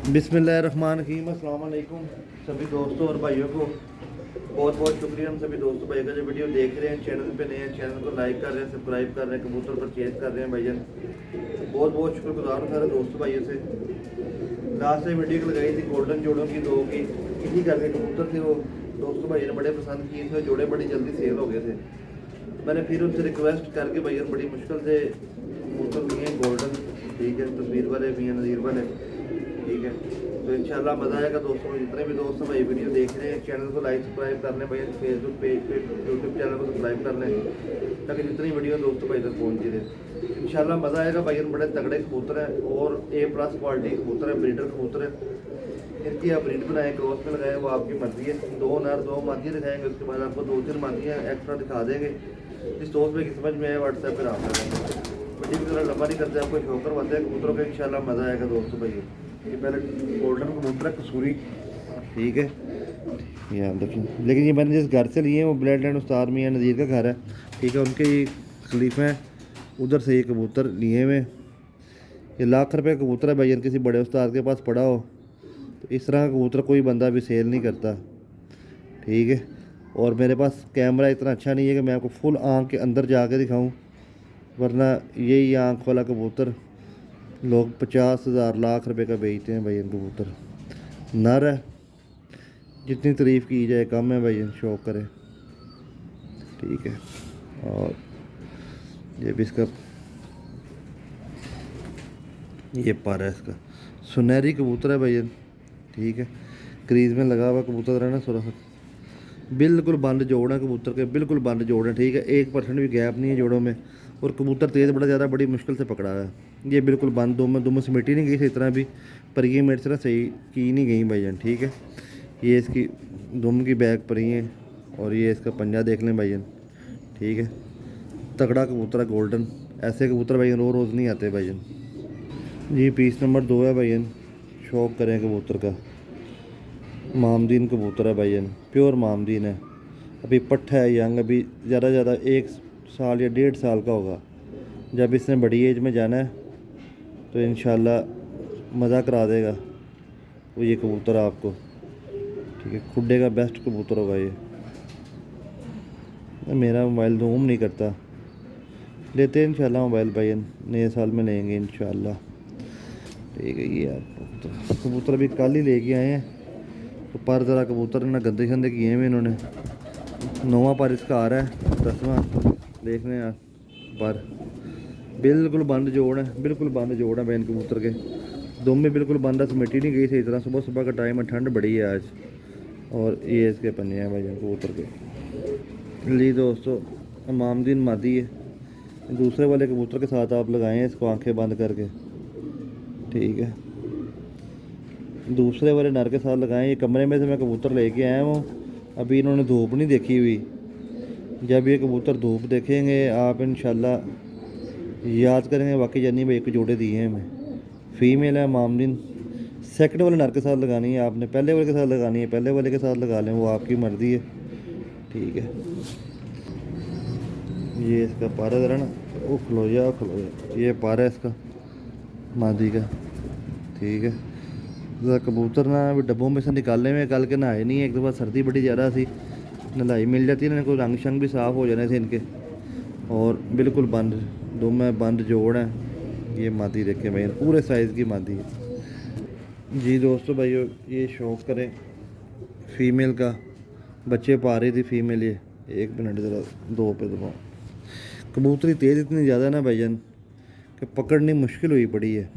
बिस्मिल्लाहिर्रहमानिर्रहीम। अस्सलाम वालेकुम सभी दोस्तों और भाइयों को बहुत बहुत शुक्रिया हम सभी दोस्तों भाई का जो वीडियो देख रहे हैं, चैनल पे नए हैं, चैनल को लाइक कर रहे हैं, सब्सक्राइब कर रहे हैं, कबूतर परचेज कर रहे हैं भाईजान। बहुत बहुत शुक्रगुजार हूँ सारे दोस्तों भाइयों से। लास्ट में वीडियो लगाई थी गोल्डन जोड़ों की दो की, इसी करके कबूतर थे वो दोस्तों भाइयों ने बड़े पसंद किए थे, जोड़े बड़ी जल्दी सेल हो गए थे। मैंने फिर उनसे रिक्वेस्ट करके भैया बड़ी मुश्किल से कबूतर लिए हैं गोल्डन, ठीक है, तस्वीर वाले भी हैं, नज़ीर वाले, ठीक है। तो इंशाल्लाह मज़ा आएगा दोस्तों। जितने भी दोस्त भाई वीडियो देख रहे हैं, चैनल को लाइक सब्सक्राइब कर लें भाई, फेसबुक पेज पे यूट्यूब चैनल को सब्सक्राइब कर लें ताकि जितनी वीडियो दोस्तों भाई तक पहुँचती रहे। इंशाल्लाह मज़ा आएगा भाई। बड़े तगड़े कबूतर हैं और A+ क्वालिटी कबूतर है, ब्रीडर कबूतर है। इनकी आप ब्रीड बनाएं, क्रॉस में लगाएं, वो आपकी मर्जी है। 2 नर 2 मादी दिखाएंगे, उसके बाद आपको 2-3 मादियाँ एक्स्ट्रा दिखा देंगे। इस दोस्त में की समझ में आए व्हाट्सएप पर आप वीडियो की तरह लंबा नहीं करते, आपको शो करवाते हैं कबूतरों का। इंशाल्लाह मज़ा आएगा दोस्तों भाई। ये पहले गोल्डन कबूतर है, कसूरी, ठीक है, ये आप देखिए। लेकिन ये मैंने जिस घर से लिए हैं वो ब्लड लैंड उस्ताद मियां नज़ीर का घर है, ठीक है, उनके ही खलीफे हैं, उधर से ये कबूतर लिए हुए। ये लाख रुपये कबूतर है भाई, किसी बड़े उस्ताद के पास पड़ा हो तो इस तरह का कबूतर कोई बंदा भी सेल नहीं करता, ठीक है। और मेरे पास कैमरा इतना अच्छा नहीं है कि मैं आपको फुल आँख के अंदर जाके दिखाऊँ, वरना यही आँख वाला कबूतर लोग 50,000 लाख रुपए का बेचते हैं भाई। कबूतर नर है, जितनी तारीफ़ की जाए कम है भाई, शौक करे, ठीक है। और ये भी इसका ये पर है, इसका सुनहरी कबूतर है भाई, ठीक है। क्रीज में लगा हुआ कबूतर है ना, सुरख बिल्कुल बंद जोड़ है कबूतर के, बिल्कुल बंद जोड़ है, ठीक है। 1% भी गैप नहीं है जोड़ों में। और कबूतर तेज़ बड़ा ज़्यादा बड़ी मुश्किल से पकड़ा है। ये बिल्कुल बंद, दुम समेटी नहीं गई सही तरह भी, पर ये मेरे से ना सही की नहीं गई भाईजान, ठीक है। ये इसकी दुम की बैग पर ही है और ये इसका पंजा देख लें भाईजान, ठीक है। तगड़ा कबूतर है गोल्डन, ऐसे कबूतर भाईजान रोज़ नहीं आते भाईजान जी। पीस नंबर 2 है भाईजान, शौक करें कबूतर का। मामदीन कबूतर है भाईजान, प्योर मामदीन है। अभी पट्ठा है यंग, अभी ज़्यादा से ज़्यादा 1 साल या 1.5 साल का होगा। जब इसने बड़ी एज में जाना है तो इंशाल्लाह मज़ा करा देगा वो ये कबूतर आपको, ठीक है। खुड्डे का बेस्ट कबूतर होगा ये। मेरा मोबाइल धूम नहीं करता, लेते हैं इंशाल्लाह मोबाइल भाई, नए साल में लेंगे इंशाल्लाह, ठीक है। ये आप कबूतर अभी कल ही लेके आए हैं, तो पर ज़रा कबूतर ना गंदे शंदे किए हैं इन्होंने। 9वां पर इसका आ रहा है, 10वां देखने यार। पर बिल्कुल बंद जोड़ है, बिल्कुल बंद जोड़ है बैन कबूतर के। दुम में बिल्कुल बंद है, समेटी नहीं गई सही तरह। सुबह सुबह का टाइम है, ठंड बड़ी है आज। और ये इसके पन्ने हैं भाई कबूतर के। ली दोस्तों, मामदीन मादी है। दूसरे वाले कबूतर के साथ आप लगाएं इसको आंखें बंद करके, ठीक है। दूसरे वाले नर के साथ लगाएं। ये कमरे में से मैं कबूतर लेके आया हूँ, अभी इन्होंने धूप नहीं देखी हुई। जब ये कबूतर धूप देखेंगे आप इंशाल्लाह याद करेंगे वाकई जानी भाई एक जोड़े दिए हैं हमें। फीमेल है मामदीन। सेकंड वाले नर के साथ लगानी है आपने, पहले वाले के साथ लगानी है, पहले वाले के साथ लगा लें, वो आपकी मर्ज़ी है, ठीक है। ये इसका पारा ज़रा ना, वो खलो जा, ये पारा है इसका मादी का, ठीक है। ज़रा कबूतर ना अभी डब्बों में से निकालने में कल के नहाए नहीं है। एक दफ़ा सर्दी बड़ी ज़्यादा सी, नलाई मिल जाती है ना, कोई रंग शंग भी साफ़ हो जाने थे इनके। और बिल्कुल बंद दुम है, बंद जोड़ है। ये मादी देखें भाई, पूरे साइज़ की मादी है जी। दोस्तों भाइयों, ये शौक करें फीमेल का, बच्चे पा रही थी फीमेल। ये 1 मिनट ज़रा 2 पे दबाओ। कबूतरी तेज़ इतनी ज़्यादा ना भाईजान कि पकड़नी मुश्किल हुई पड़ी है,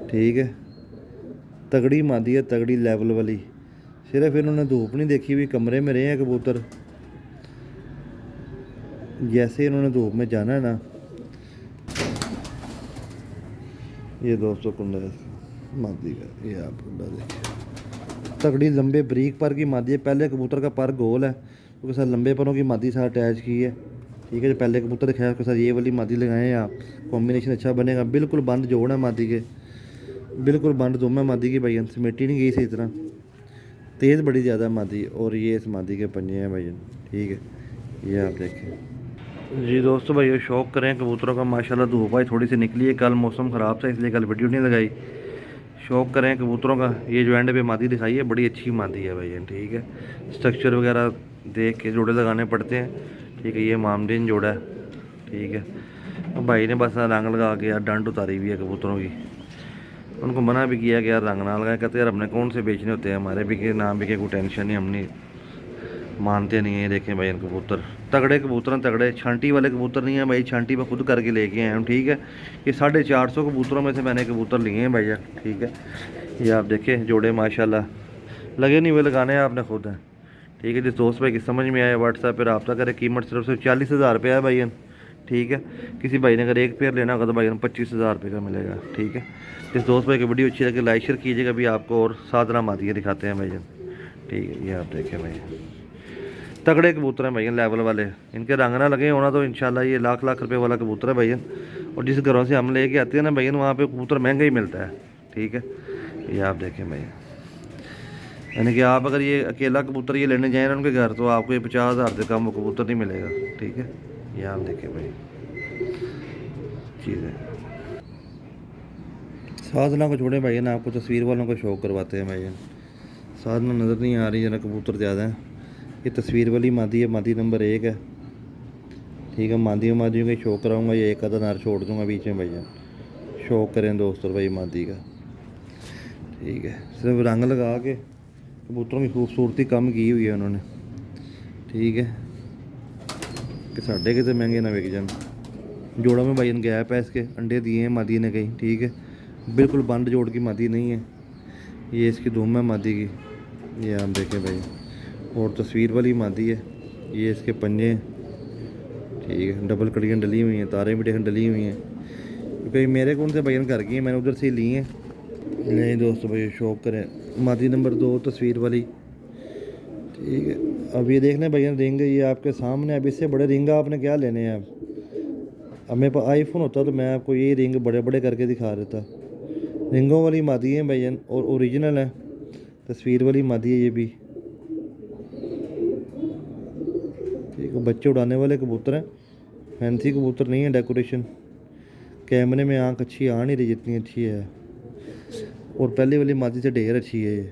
ठीक है। तगड़ी मादी है, तगड़ी लेवल वाली। सिर्फ इन्होंने धूप नहीं देखी हुई, कमरे में रहे हैं कबूतर। जैसे इन्होंने धूप में जाना है ना, ये दोस्तों कुंडा है मादी का, ये आप कुंडा देखिए। तगड़ी लंबे बरीक पर की मादी है। पहले कबूतर का पर गोल है, उसके साथ लंबे परों की मादी साथ अटैच की है, ठीक है। जो पहले कबूतर दिखाया उसके साथ ये वाली मादी लगाएं आप, कॉम्बिनेशन अच्छा बनेगा। बिल्कुल बंद जोड़ है मादी के, बिल्कुल बंद दुम है मादी की भाईजान, समेटी नहीं गई सही तरह, तेज़ बड़ी ज़्यादा मादी। और ये इस मादी के पंजे हैं भाईजान, ठीक है। ये आप देखें जी। दोस्तों भाई शौक करें कबूतरों का। माशाल्लाह धूप भाई थोड़ी सी निकली है, कल मौसम ख़राब था इसलिए कल वीडियो नहीं लगाई। शौक करें कबूतरों का। ये जो एंड पे मादी दिखाई है बड़ी अच्छी मादी है भाई, ठीक है। स्ट्रक्चर वगैरह देख के जोड़े लगाने पड़ते हैं, ठीक है। ये मामदीन जोड़ा है, ठीक है। अब भाई ने बस रंग लगा के यार डंड उतारी हुई है कबूतरों की। उनको मना भी किया कि यार रंग ना लगाए, कहते यार हमने कौन से बेचने होते हैं, हमारे बिके ना बिके कोई टेंशन नहीं, हम नहीं मानते नहीं है। देखें भाई कबूतर तगड़े कबूतर हैं, तगड़े छांटी वाले कबूतर नहीं है भाई, छांटी में खुद करके लेके आए हम, ठीक है। ये 450 कबूतरों में से मैंने कबूतर लिए हैं भैया, ठीक है। ये आप देखें जोड़े माशाल्लाह लगे नहीं हुए, लगाने आपने खुद हैं, ठीक है। जिस दोस्त भाई की समझ में आया व्हाट्सएप पर रब्ता करें। कीमत सिर्फ 40,000 रुपये है भाई, ठीक है। किसी भाई ने अगर एक पेयर लेना होगा तो भाई 25,000 रुपये का मिलेगा, ठीक है। जिस दोस्त भाई की वीडियो अच्छी लगे लाइक शेयर कीजिएगा। अभी आपको और 7 नाम आती दिखाते हैं भाई, ठीक है। ये आप देखें भाई तगड़े कबूतर हैं भैया, लेवल वाले। इनके रंग ना लगे होना तो इंशाल्लाह ये लाख लाख रुपए वाला कबूतर है भैया। और जिस घरों से हम लेके आते हैं ना भैया, वहाँ पे कबूतर महंगा ही मिलता है, ठीक है। ये आप देखें भैया, यानी कि आप अगर ये अकेला कबूतर ये लेने जाएँ ना उनके घर, तो आपको ये 50,000 से कम वो कबूतर नहीं मिलेगा, ठीक है। ये आप देखें भाई चीज़ें। साधना को छोड़े भाई ना, आपको तस्वीर वालों का शौक करवाते हैं भाई। साधना नज़र नहीं आ रही, जना कबूतर ज़्यादा है। ये तस्वीर वाली मादी है, मादी नंबर 1 है, ठीक है। मादियों का शौक कराऊंगा, ये एक आधा नार छोड़ दूंगा बीच में भैया, शौक करें दोस्तों भाई मादी का, ठीक है। सिर्फ रंग लगा के कबूतरों की खूबसूरती कम की हुई है उन्होंने, ठीक है, कि साढ़े कितने महंगे ना बिक जान। जोड़ों में भाई गैप है, इसके अंडे दिए हैं मादी ने कहीं, ठीक है। बिल्कुल बंद जोड़ की मादी नहीं है। ये इसकी धूम है मादी की, ये आप देखें भाई। और तस्वीर वाली मादी है, ये इसके पंजे हैं, ठीक है। डबल कड़ियाँ डली हुई हैं, तारें भी देखें डली हुई हैं, क्योंकि मेरे कौन से भैया घर की हैं, मैंने उधर से ही ली हैं। नहीं दोस्तों भाई शौक करें। मादी नंबर 2 तस्वीर वाली, ठीक है। अब ये देख लें भैया रिंग, ये आपके सामने। अब इससे बड़े रिंग आपने क्या लेने हैं। अब मेरे पास आईफोन होता तो मैं आपको ये रिंग बड़े बड़े करके दिखा देता। रिंगों वाली मादी है भैया, और ओरिजिनल है। तस्वीर वाली मादी है ये भी, ठीक है। बच्चे उड़ाने वाले कबूतर हैं, फैंसी कबूतर नहीं है। डेकोरेशन कैमरे में आंख अच्छी आ नहीं रही जितनी अच्छी है, और पहले वाली मादी से ढेर अच्छी है ये,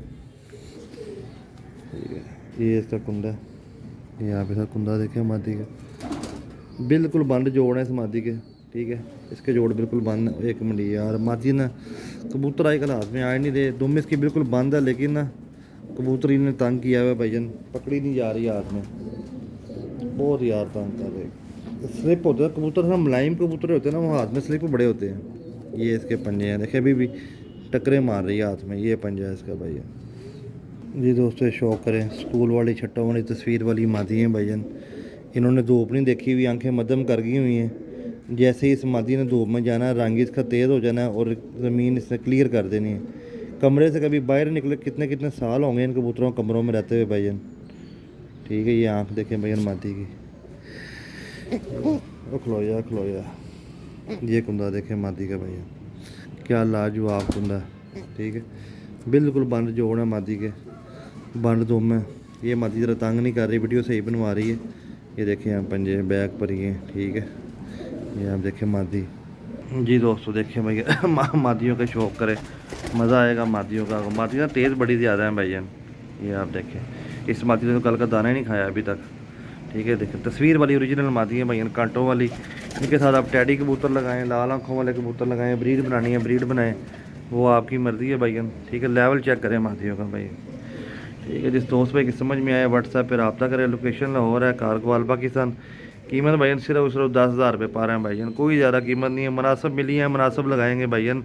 ठीक है। ये इसका कुंदा, ये यहाँ पे इसका कुंदा देखें मादी का, बिल्कुल बंद जोड़ है इस मादी के, ठीक है। इसके जोड़ बिल्कुल बंद। एक मिनट यार, मादी ना कबूतर आजकल हाथ में आ नहीं रहे, दुम इसकी बिल्कुल बंद है, लेकिन ना कबूतर इन्हें तंग किया हुआ है भाईजान, पकड़ी नहीं जा रही हाथ में, बहुत यार तंग कर रहे। स्लिप होता है कबूतर, हम मुलायम कबूतर होते हैं ना, वो हाथ में स्लिप बड़े होते हैं। ये इसके पंजे हैं, देखे अभी भी टकरे मार रही है हाथ में, ये पंजा है इसका भैया जी। दोस्तों शौक करें, स्कूल वाली छट्टों वाली तस्वीर वाली मादी हैं भाईजान। इन्होंने धूप नहीं देखी हुई, आंखें मध्यम कर गई हुई हैं। जैसे ही इस मादी ने धूप में जाना है, रंग इसका तेज़ हो जाना है, और ज़मीन इसने क्लियर कर देनी है। कमरे से कभी बाहर निकले, कितने कितने साल होंगे इन कबूतरों कमरों में रहते हुए भाईजान, ठीक है। ये आँख देखें भाईजान मादी की, खलोया खलोया। ये कुंदा देखें मादी का भैया, क्या लाजवाब कुंदा है, ठीक है। बिल्कुल बंद जोड़ है मादी के, बंद दुम है। ये मादी ज़रा तंग नहीं कर रही, वीडियो सही बनवा रही है। ये देखें यहाँ पंजे बैक पर ही हैं, ठीक है। ये आप देखें मादी जी। दोस्तों देखें भैया मादियों का शौक करें, मज़ा आएगा मादियों का। मादी ना तेज़ बड़ी ज़्यादा है भैया, ये आप देखें। इस मादी ने तो कल का दाना ही नहीं खाया अभी तक, ठीक है। देखें तस्वीर वाली ओरिजिनल मादी है भैया, कांटों वाली। इनके साथ आप टैडी कबूतर लगाएं, लाल आँखों वाले कबूतर लगाएं, ब्रीड बनानी है ब्रीड बनाएं, वो आपकी मर्ज़ी है भैया, ठीक है। लेवल चेक करें मादियों का भाई, ठीक है। जिस दोस्त भाई की समझ में आए व्हाट्सएप पर रब्ता करें। लोकेशन लाहौर है, कारगोवाल पाकिस्तान। कीमत भाईजान सिर्फ 10,000 रुपये पा रहे हैं भाईजान, कोई ज़्यादा कीमत नहीं है। मुनासिब मिली है, मुनासिब लगाएंगे भाईजान।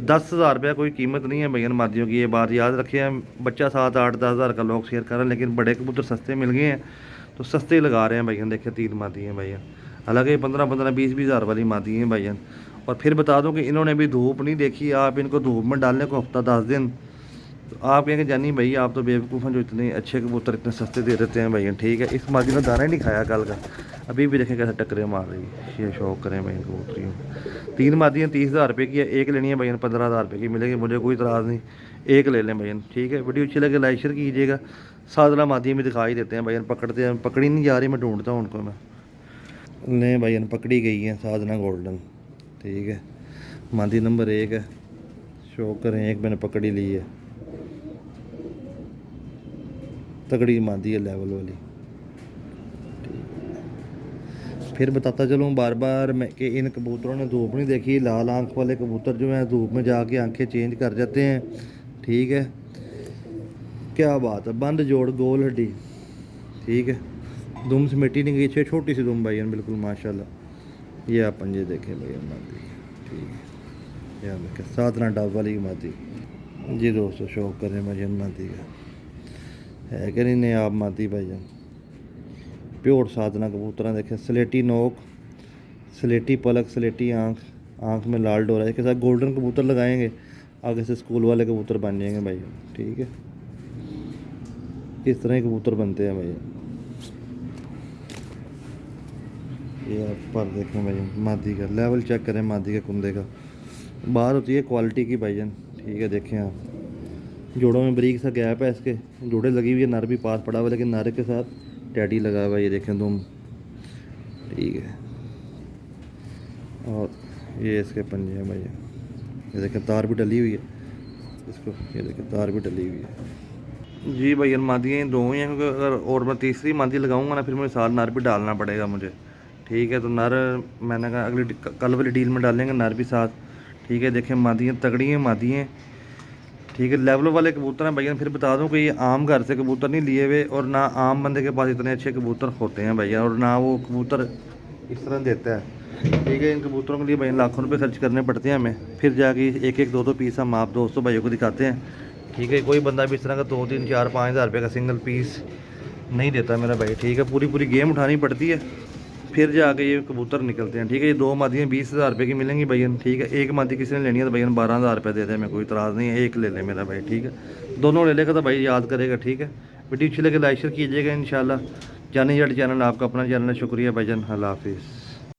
10,000 रुपया कोई कीमत नहीं है भैया मादियों की, ये बात याद रखे हैं। बच्चा 7, 8, 10,000 का लोग शेयर कर रहे हैं, लेकिन बड़े कबूतर सस्ते मिल गए हैं तो सस्ते लगा रहे हैं भैया। देखिए 3 मादी हैं भैया, हालांकि 15-15, 20-20 हज़ार वाली मादी हैं भैया। और फिर बता दूं कि इन्होंने भी धूप नहीं देखी। आप इनको धूप में डालने को हफ्ता 10 दिन, तो आप कहेंगे जानी भैया आप तो बेवकूफ़ हैं जो इतने अच्छे कबूतर इतने सस्ते दे देते हैं भैया, ठीक है। इस मादी ने दाना ही नहीं खाया कल का, अभी भी देखें कैसे टकरे मार रही है। ये शौक करें भाई कबूतरियों। 3 मादियाँ 30,000 रुपये की है, एक लेनी है भैया 15,000 रुपये की मिलेगी, मुझे कोई इतराज़ नहीं, एक ले लें भैया, ठीक है। वीडियो अच्छी लगे लाइक शेयर कीजिएगा। सादला मादियाँ भी दिखाई देते हैं भैया, पकड़ते हैं, पकड़ी नहीं जा रही, मैं ढूंढता हूँ उनको मैं। नहीं भैया पकड़ी गई है साधना गोल्डन, ठीक है। मादी नंबर 1 है, शो करें, एक मैंने पकड़ ही ली है, तगड़ी मादी है लेवल वाली। फिर बताता चलूँ बार बार मैं कि इन कबूतरों ने धूप नहीं देखी। लाल आंख वाले कबूतर जो हैं धूप में जाके आंखें चेंज कर जाते हैं, ठीक है। क्या बात है, बंद जोड़ गोल हड्डी, ठीक है। दुम समेटी नहीं गई, छः छोटी सी दुम भाई बिल्कुल माशाल्लाह। ये आप पंजे देखें भाई मादी, ठीक है। यार देखें 7 डाब वाली मादी जी दोस्तों, शौक करें भाई मादी का है कि नहीं आप मादी भाईजान, प्योर साधना कबूतर देखें। स्लेटी नोक, स्लेटी पलक, स्लेटी आँख, आँख में लाल डोरा के साथ गोल्डन कबूतर लगाएंगे, आगे से स्कूल वाले कबूतर बन जाएंगे भाई, ठीक है। इस तरह के कबूतर बनते हैं भाई। ये आप पर देखें भाई मादी का लेवल चेक करें, मादी के कुंदे का बात होती है क्वालिटी की भाईजान, ठीक है। देखें आप जोड़ों में बारीक सा गैप है, इसके जोड़े लगी हुई है, नर भी पास पड़ा हुआ है, लेकिन नर के साथ टैडी लगा हुआ है, ये देखें तुम, ठीक है। और ये इसके पंजे हैं भाई, ये देखें तार भी डली हुई है इसको, ये देखें तार भी डली हुई है जी भाई। मादियाँ दो ही हैं, क्योंकि अगर और मैं तीसरी मादी लगाऊंगा ना फिर मुझे साथ नर भी डालना पड़ेगा मुझे, ठीक है। तो नर मैंने कहा अगली कल वाली डील में डालेंगे नर भी साथ, ठीक है। देखें मादियाँ तगड़ी हैं मादियाँ, ठीक है। लेवल वाले कबूतर हैं भैया। फिर बता दूं कि ये आम घर से कबूतर नहीं लिए हुए, और ना आम बंदे के पास इतने अच्छे कबूतर होते हैं भैया, और ना वो कबूतर इस तरह देता है, ठीक है। इन कबूतरों के लिए भैया लाखों रुपए खर्च करने पड़ते हैं हमें, फिर जाके एक एक दो पीस हम आप दोस्तों भाइयों को दिखाते हैं, ठीक है। कोई बंदा भी इस तरह का 2, 3, 4, 5 हज़ार रुपये का सिंगल पीस नहीं देता मेरा भाई, ठीक है। पूरी गेम उठानी पड़ती है, फिर जाके ये कबूतर निकलते हैं, ठीक है। ये 2 मादियाँ 20 हज़ार रुपये की मिलेंगी भैया, ठीक है। एक मादी किसी ने लेनी है तो भैया 12 हज़ार रुपये दे दे, मैं कोई इतराज़ नहीं है, एक ले ले मेरा भाई, ठीक है। दोनों ले लेगा तो भाई याद करेगा, ठीक है। वीडियो अच्छी लगे लाइक शेयर कीजिएगा इंशाल्लाह। जानी जट चैनल आपका अपना चैनल है, शुक्रिया भाईजान, अल्लाह हाफिज़।